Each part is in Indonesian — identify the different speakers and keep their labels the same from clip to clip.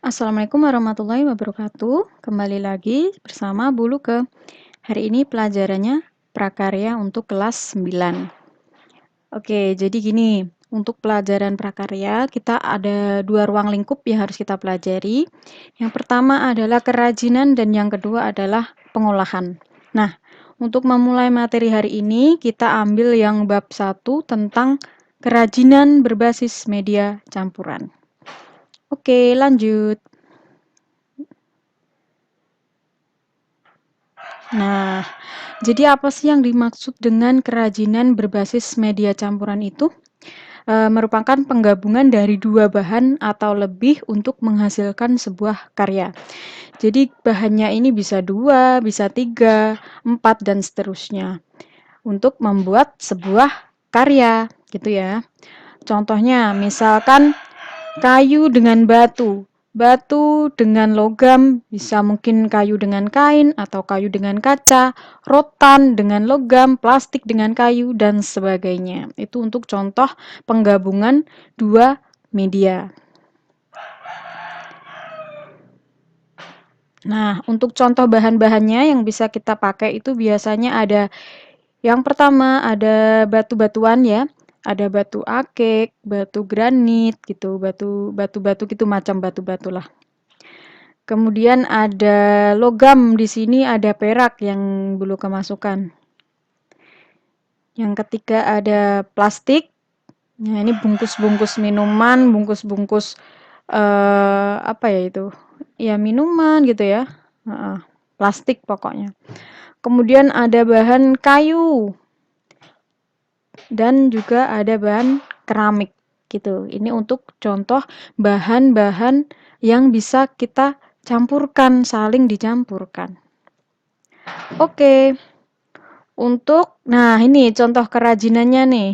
Speaker 1: Assalamualaikum warahmatullahi wabarakatuh. Kembali lagi bersama Bu Luke. Hari ini pelajarannya prakarya untuk kelas 9. Oke, jadi gini. Untuk pelajaran prakarya, kita ada 2 ruang lingkup yang harus kita pelajari. Yang pertama adalah kerajinan dan yang kedua adalah pengolahan. Nah, untuk memulai materi hari ini, kita ambil yang bab 1 tentang kerajinan berbasis media campuran. Oke, lanjut. Nah, jadi apa sih yang dimaksud dengan kerajinan berbasis media campuran itu? Merupakan penggabungan dari 2 bahan atau lebih untuk menghasilkan sebuah karya. Jadi bahannya ini bisa 2, bisa 3, 4, dan seterusnya. Untuk membuat sebuah karya, gitu ya. Contohnya, misalkan kayu dengan batu. Batu dengan logam, bisa mungkin kayu dengan kain atau kayu dengan kaca, rotan dengan logam, plastik dengan kayu, dan sebagainya. Itu untuk contoh penggabungan 2 media. Nah, untuk contoh bahan-bahannya yang bisa kita pakai itu biasanya ada yang pertama ada batu-batuan ya. Ada batu akik, batu granit gitu, batu-batu gitu macam batu-batu lah. Kemudian ada logam, di sini ada perak yang belum kemasukan. Yang ketiga ada plastik. Nah, ini bungkus-bungkus minuman, bungkus-bungkus apa ya itu? Ya minuman gitu ya. Plastik pokoknya. Kemudian ada bahan kayu. Dan juga ada bahan keramik gitu. Ini untuk contoh bahan-bahan yang bisa kita campurkan, saling dicampurkan. Oke. Nah ini contoh kerajinannya nih.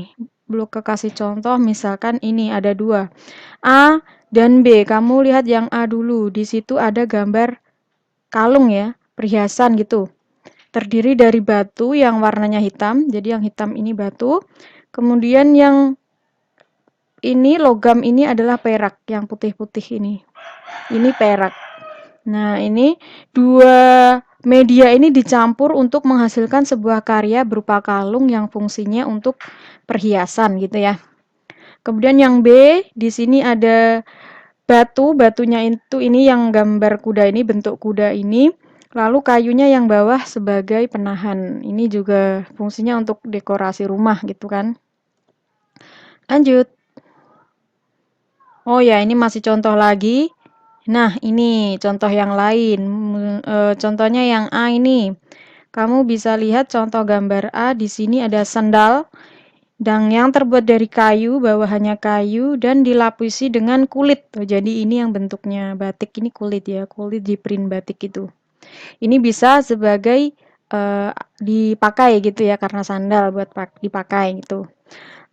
Speaker 1: Belum kasih contoh, misalkan ini ada 2. A dan B. Kamu lihat yang A dulu. Di situ ada gambar kalung ya, perhiasan gitu. Terdiri dari batu yang warnanya hitam. Jadi yang hitam ini batu. Kemudian yang ini logam ini adalah perak, yang putih-putih ini. Ini perak. Nah, ini 2 media ini dicampur untuk menghasilkan sebuah karya berupa kalung yang fungsinya untuk perhiasan gitu ya. Kemudian yang B, di sini ada batu, batunya itu ini yang gambar kuda ini, bentuk kuda ini. Lalu kayunya yang bawah sebagai penahan. Ini juga fungsinya untuk dekorasi rumah gitu kan. Lanjut. Oh ya, ini masih contoh lagi. Nah, ini contoh yang lain. Contohnya yang A ini. Kamu bisa lihat contoh gambar A. Di sini ada sandal dan yang terbuat dari kayu, bawahannya kayu dan dilapisi dengan kulit. Jadi ini yang bentuknya batik ini kulit ya, kulit di print batik itu. Ini bisa sebagai dipakai gitu ya karena sandal buat dipakai gitu.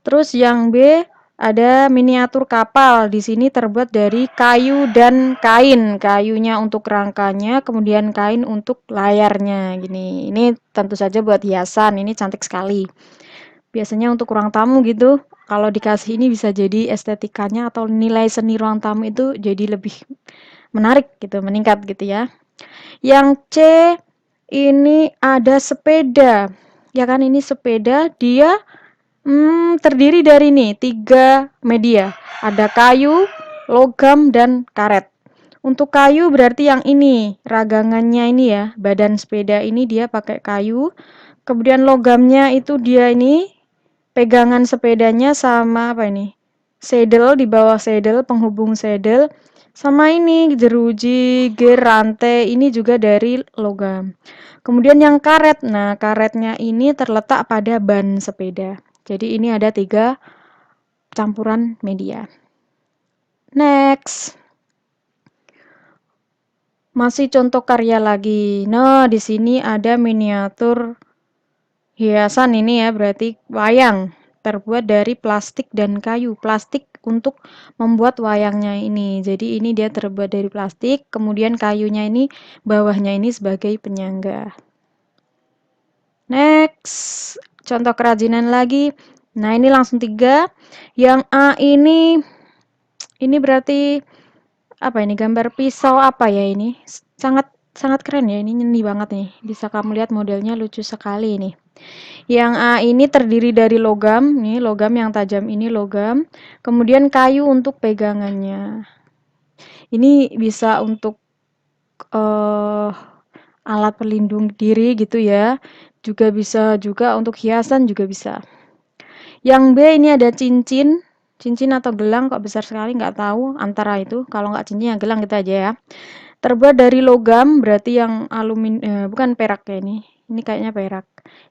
Speaker 1: Terus yang B ada miniatur kapal. Di sini terbuat dari kayu dan kain. Kayunya untuk rangkanya, kemudian kain untuk layarnya. Gini. Ini tentu saja buat hiasan. Ini cantik sekali. Biasanya untuk ruang tamu gitu. Kalau dikasih ini bisa jadi estetikanya atau nilai seni ruang tamu itu jadi lebih menarik gitu, meningkat gitu ya. Yang C ini ada sepeda. Ya kan ini sepeda, dia terdiri dari nih 3 media. Ada kayu, logam, dan karet. Untuk kayu berarti yang ini, ragangannya ini ya, badan sepeda ini dia pakai kayu. Kemudian logamnya itu dia ini, pegangan sepedanya sama apa ini? Saddle, di bawah saddle, penghubung saddle. Sama ini, jeruji, gear, rantai, ini juga dari logam. Kemudian yang karet, nah karetnya ini terletak pada ban sepeda. Jadi ini ada 3 campuran media. Next. Masih contoh karya lagi. Nah, di sini ada miniatur hiasan ini ya, berarti wayang. Terbuat dari plastik dan kayu. Plastik untuk membuat wayangnya ini. Jadi ini dia terbuat dari plastik, kemudian kayunya ini bawahnya ini sebagai penyangga. Next. Contoh kerajinan lagi. Nah, ini langsung 3. Yang A ini berarti apa ini, gambar pisau apa ya ini? Sangat sangat keren ya, ini nyeni banget nih. Bisa kamu lihat modelnya lucu sekali nih. Yang A ini terdiri dari logam, nih logam yang tajam ini logam, kemudian kayu untuk pegangannya. Ini bisa untuk eh, alat pelindung diri gitu ya. Juga bisa juga untuk hiasan juga bisa. Yang B ini ada cincin, cincin atau gelang kok besar sekali nggak tahu antara itu. Kalau nggak cincin ya gelang kita aja ya. Terbuat dari logam berarti yang bukan perak ya ini. Ini kayaknya perak.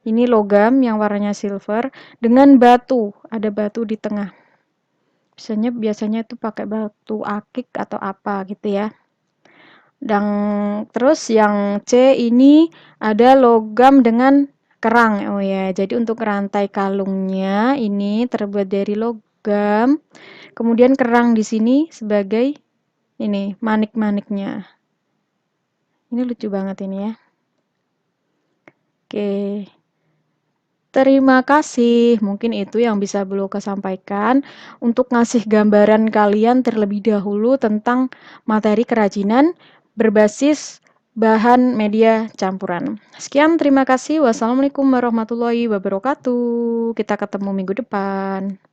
Speaker 1: Ini logam yang warnanya silver dengan batu, ada batu di tengah. Biasanya itu pakai batu akik atau apa gitu ya. Dan terus yang C ini ada logam dengan kerang. Oh ya, jadi untuk rantai kalungnya ini terbuat dari logam. Kemudian kerang di sini sebagai ini manik-maniknya. Ini lucu banget ini ya. Oke. Terima kasih. Mungkin itu yang bisa Bloka sampaikan untuk ngasih gambaran kalian terlebih dahulu tentang materi kerajinan berbasis bahan media campuran. Sekian, terima kasih. Wassalamualaikum warahmatullahi wabarakatuh. Kita ketemu minggu depan.